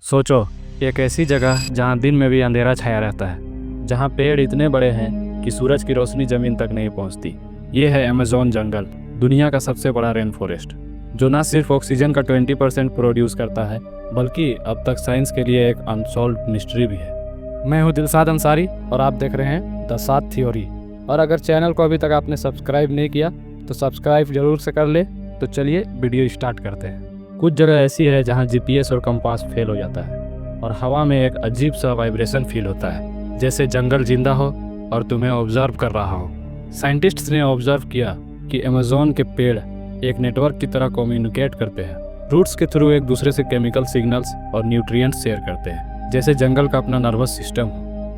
सोचो, एक ऐसी जगह जहाँ दिन में भी अंधेरा छाया रहता है, जहाँ पेड़ इतने बड़े हैं कि सूरज की रोशनी जमीन तक नहीं पहुँचती। ये है अमेज़न जंगल, दुनिया का सबसे बड़ा रेन फॉरेस्ट, जो न सिर्फ ऑक्सीजन का 20% प्रोड्यूस करता है, बल्कि अब तक साइंस के लिए एक अनसॉल्व्ड मिस्ट्री भी है। मैं हूँ दिलशाद अंसारी और आप देख रहे हैं द सात थ्योरी। और अगर चैनल को अभी तक आपने सब्सक्राइब नहीं किया तो सब्सक्राइब जरूर से कर ले। तो चलिए वीडियो स्टार्ट करते हैं। कुछ जगह ऐसी है जहाँ जीपीएस और कंपास फेल हो जाता है और हवा में एक अजीब सा वाइब्रेशन फील होता है, जैसे जंगल जिंदा हो और तुम्हें ऑब्जर्व कर रहा हो। साइंटिस्ट्स ने ऑब्जर्व किया कि अमेज़न के पेड़ एक नेटवर्क की तरह कम्युनिकेट करते हैं। रूट्स के थ्रू एक दूसरे से केमिकल सिग्नल्स और न्यूट्रिएंट्स शेयर करते हैं, जैसे जंगल का अपना नर्वस सिस्टम।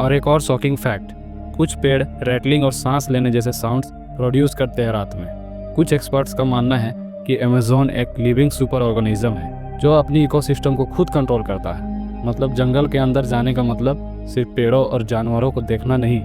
और एक और शॉकिंग फैक्ट, कुछ पेड़ रैटलिंग और सांस लेने जैसे साउंड्स प्रोड्यूस करते हैं रात में। कुछ एक्सपर्ट्स का मानना है कि अमेज़न एक लिविंग सुपर ऑर्गेनिज्म है जो अपनी इकोसिस्टम को खुद कंट्रोल करता है। मतलब जंगल के अंदर जाने का मतलब सिर्फ पेड़ों और जानवरों को देखना नहीं,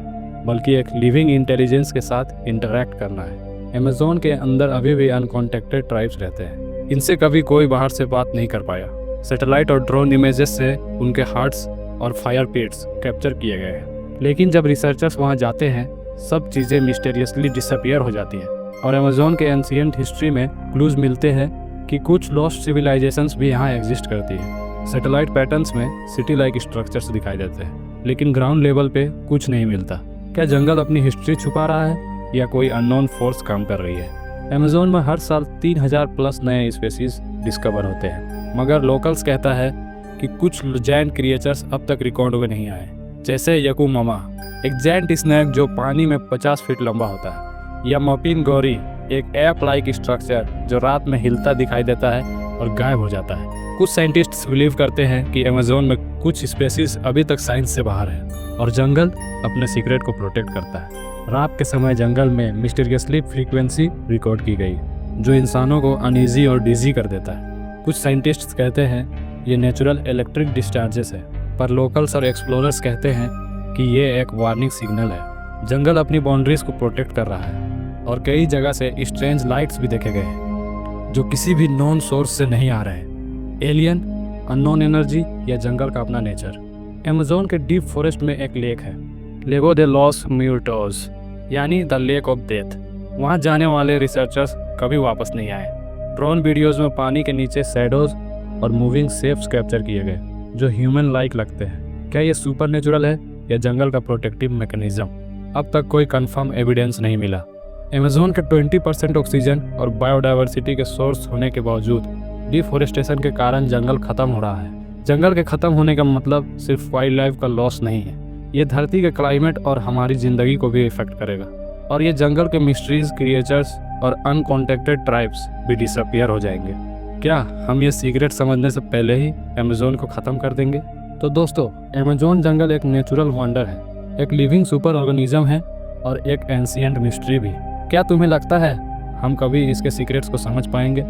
बल्कि एक लिविंग इंटेलिजेंस के साथ इंटरैक्ट करना है। अमेज़न के अंदर अभी भी अनकॉन्टेक्टेड ट्राइब्स रहते हैं। इनसे कभी कोई बाहर से बात नहीं कर पाया। सैटेलाइट और ड्रोन इमेजेस से उनके हार्ट्स और फायर पिट्स कैप्चर किए गए हैं। लेकिन जब रिसर्चर्स वहां जाते हैं, सब चीज़ें मिस्टीरियसली डिसअपियर हो जाती हैं। और अमेज़न के एंशिएंट हिस्ट्री में क्लूज मिलते हैं कि कुछ लॉस्ट सिविलाइजेशंस भी यहाँ एग्जिस्ट करती है। सैटेलाइट पैटर्न्स में सिटी लाइक स्ट्रक्चर्स दिखाई देते हैं, लेकिन ग्राउंड लेवल पे कुछ नहीं मिलता। क्या जंगल अपनी हिस्ट्री छुपा रहा है या कोई अननोन फोर्स काम कर रही है? अमेज़न में हर साल 3000 प्लस नए स्पेसीज डिस्कवर होते हैं, मगर लोकल्स कहता है कि कुछ जैंट क्रिएचर्स अब तक रिकॉर्ड में नहीं आए, जैसे यकुमामा, एक जैंट स्नैक जो पानी में 50 फीट लंबा होता है, या मपिन गौरी, एक ऐप लाइक स्ट्रक्चर जो रात में हिलता दिखाई देता है और गायब हो जाता है। कुछ साइंटिस्ट्स बिलीव करते हैं कि अमेज़न में कुछ स्पेसीज अभी तक साइंस से बाहर है और जंगल अपने सीक्रेट को प्रोटेक्ट करता है। रात के समय जंगल में मिस्टीरियसली फ्रीक्वेंसी रिकॉर्ड की गई जो इंसानों को अनईजी और डिजी कर देता है। कुछ साइंटिस्ट्स कहते हैं ये नेचुरल इलेक्ट्रिक डिस्चार्जेस है, पर लोकल्स और एक्सप्लोरर्स कहते हैं कि ये एक वार्निंग सिग्नल है। जंगल अपनी बाउंड्रीज को प्रोटेक्ट कर रहा है और कई जगह से स्ट्रेंज लाइट्स भी देखे गए हैं जो किसी भी नॉन सोर्स से नहीं आ रहे हैं। एलियन, अननोन एनर्जी या जंगल का अपना नेचर। अमेज़न के डीप फॉरेस्ट में एक लेक है, लेगो दे लॉस म्यूर्टोस, यानी द लेक ऑफ डेथ। वहाँ जाने वाले रिसर्चर्स कभी वापस नहीं आए। ड्रोन वीडियोज में पानी के नीचे शैडोज और मूविंग शेप्स कैप्चर किए गए जो ह्यूमन लाइक लगते हैं। क्या ये सुपर नेचुरल है या जंगल का प्रोटेक्टिव मैकेनिज्म? अब तक कोई कंफर्म एविडेंस नहीं मिला। अमेज़न के 20% ऑक्सीजन और बायोडाइवर्सिटी के सोर्स होने के बावजूद डिफोरेस्टेशन के कारण जंगल खत्म हो रहा है। जंगल के खत्म होने का मतलब सिर्फ वाइल्ड लाइफ का लॉस नहीं है, ये धरती के क्लाइमेट और हमारी ज़िंदगी को भी इफेक्ट करेगा। और ये जंगल के मिस्ट्रीज, क्रिएचर्स और अनकॉन्टेक्टेड ट्राइब्स भी डिसअपियर हो जाएंगे। क्या हम ये सीक्रेट समझने से पहले ही अमेज़न को ख़त्म कर देंगे? तो दोस्तों, अमेज़न जंगल एक नेचुरल वंडर है, एक लिविंग सुपर ऑर्गेनिज्म है और एक एंशिएंट मिस्ट्री भी। क्या तुम्हें लगता है हम कभी इसके सीक्रेट्स को समझ पाएंगे?